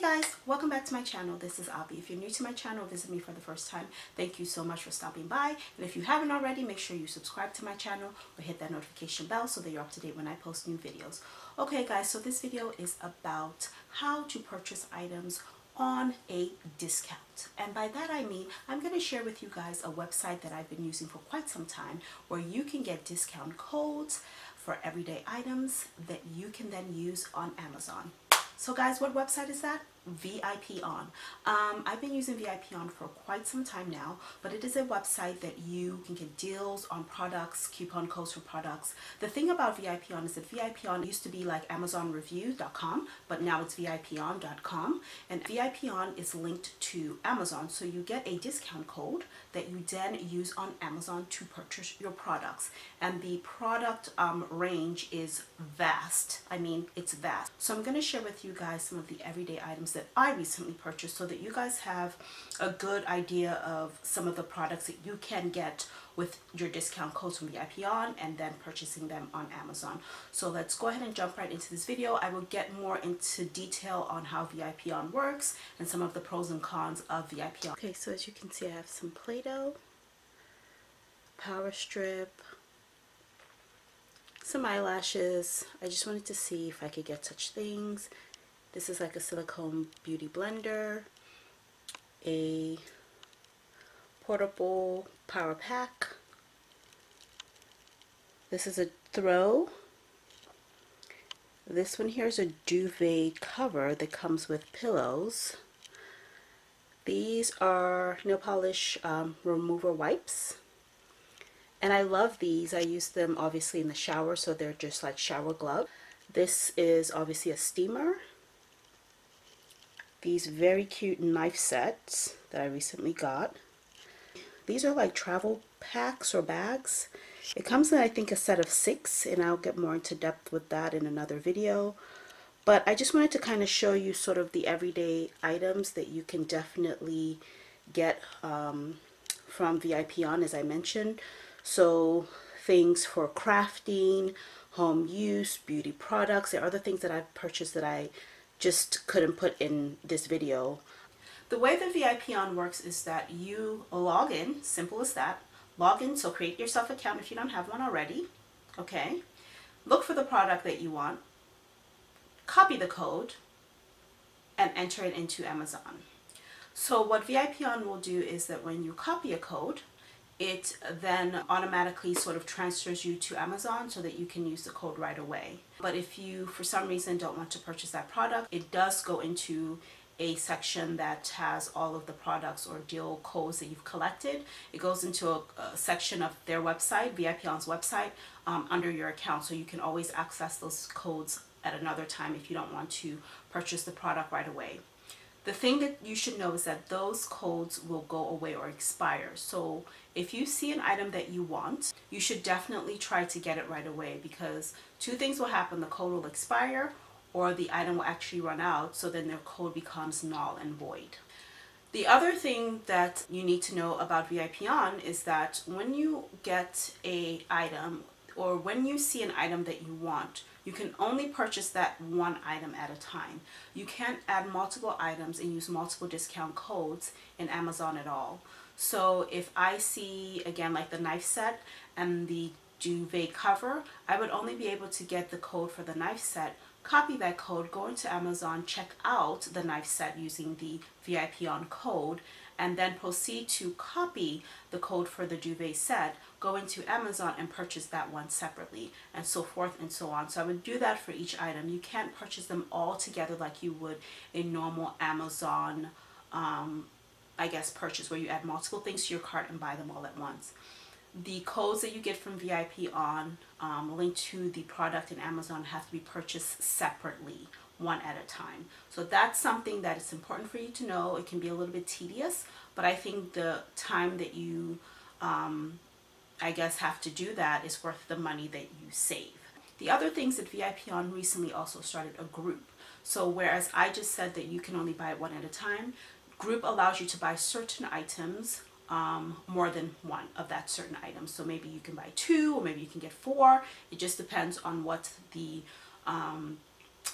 guys, welcome back to my channel. This is Abby. If you're new to my channel, visit me for the first time, thank you so much for stopping by. And if you haven't already, make sure you subscribe to my channel or hit that notification bell so that you're up to date when I post new videos. Okay guys, so this video is about how to purchase items on a discount. And by that I mean, I'm going to share with you guys a website that I've been using for quite some time where you can get discount codes for everyday items that you can then use on Amazon. So guys, what website is that? Vipon. I've been using Vipon for quite some time now, but it is a website that you can get deals on products, coupon codes for products. The thing about Vipon is that Vipon used to be like AmazonReview.com, but now it's Vipon.com, and Vipon is linked to Amazon, so you get a discount code that you then use on Amazon to purchase your products. And the product range is vast. I mean, it's vast. So I'm going to share with you guys some of the everyday items that I recently purchased so that you guys have a good idea of some of the products that you can get with your discount codes from Vipon and then purchasing them on Amazon. So let's go ahead and jump right into this video. I will get more into detail on how Vipon works and some of the pros and cons of Vipon. Okay, so as you can see, I have some Play-Doh, power strip, some eyelashes. I just wanted to see if I could get such things. This is like a silicone beauty blender, a portable power pack. This is a throw. This one here is a duvet cover that comes with pillows. These are nail polish remover wipes. And I love these. I use them obviously in the shower, so they're just like shower gloves. This is obviously a steamer. These very cute knife sets that I recently got. These are like travel packs or bags. It comes in, I think, a set of 6, and I'll get more into depth with that in another video. But I just wanted to kind of show you sort of the everyday items that you can definitely get from Vipon, as I mentioned. So things for crafting, home use, beauty products. There are other things that I've purchased that I just couldn't put in this video. The way that Vipon works is that you log in, simple as that. Log in, so create yourself an account if you don't have one already. Okay. Look for the product that you want, copy the code, and enter it into Amazon. So what Vipon will do is that when you copy a code, it then automatically sort of transfers you to Amazon so that you can use the code right away. But if you, for some reason, don't want to purchase that product, it does go into a section that has all of the products or deal codes that you've collected. It goes into a section of their website, Vipon's website, under your account. So you can always access those codes at another time if you don't want to purchase the product right away. The thing that you should know is that those codes will go away or expire. So if you see an item that you want, you should definitely try to get it right away, because two things will happen. The code will expire or the item will actually run out, so then their code becomes null and void. The other thing that you need to know about Vipon is that when you get an item or when you see an item that you want, you can only purchase that one item at a time. You can't add multiple items and use multiple discount codes in Amazon at all. So if I see, again, like the knife set and the duvet cover, I would only be able to get the code for the knife set, copy that code, go into Amazon, check out the knife set using the Vipon code, and then proceed to copy the code for the duvet set, go into Amazon and purchase that one separately, and so forth and so on. So I would do that for each item. You can't purchase them all together like you would a normal Amazon, I guess, purchase, where you add multiple things to your cart and buy them all at once. The codes that you get from Vipon linked to the product in Amazon have to be purchased separately, one at a time. So that's something that is important for you to know. It can be a little bit tedious, but I think the time that you, I guess, have to do that is worth the money that you save. The other things that Vipon recently also started a group. So whereas I just said that you can only buy it one at a time, group allows you to buy certain items, more than one of that certain item. So maybe you can buy 2, or maybe you can get 4. It just depends on what the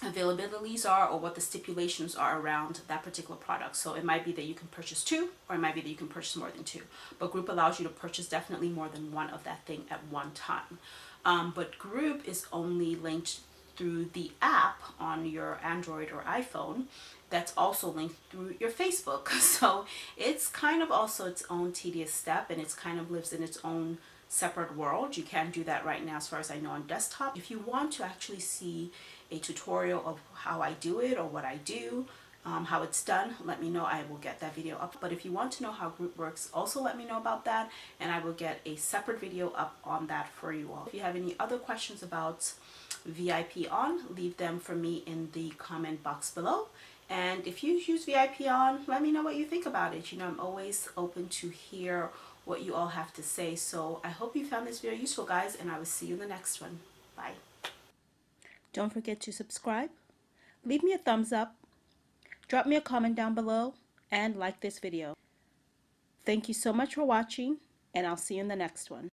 availabilities are or what the stipulations are around that particular product. So it might be that you can purchase two, or it might be that you can purchase more than two. But group allows you to purchase definitely more than one of that thing at one time. But group is only linked through the app on your Android or iPhone that's also linked through your Facebook. So it's kind of also its own tedious step, and it's kind of lives in its own separate world. You can't do that right now as far as I know on desktop. If you want to actually see a tutorial of how I do it or what I do, how it's done, let me know. I will get that video up. But if you want to know how group works, also let me know about that, and I will get a separate video up on that for you all. If you have any other questions about Vipon, leave them for me in the comment box below. And if you use Vipon, let me know what you think about it. You know, I'm always open to hear what you all have to say. So I hope you found this video useful, guys, and I will see you in the next one. Bye. Don't forget to subscribe, leave me a thumbs up, drop me a comment down below, and like this video. Thank you so much for watching, and I'll see you in the next one.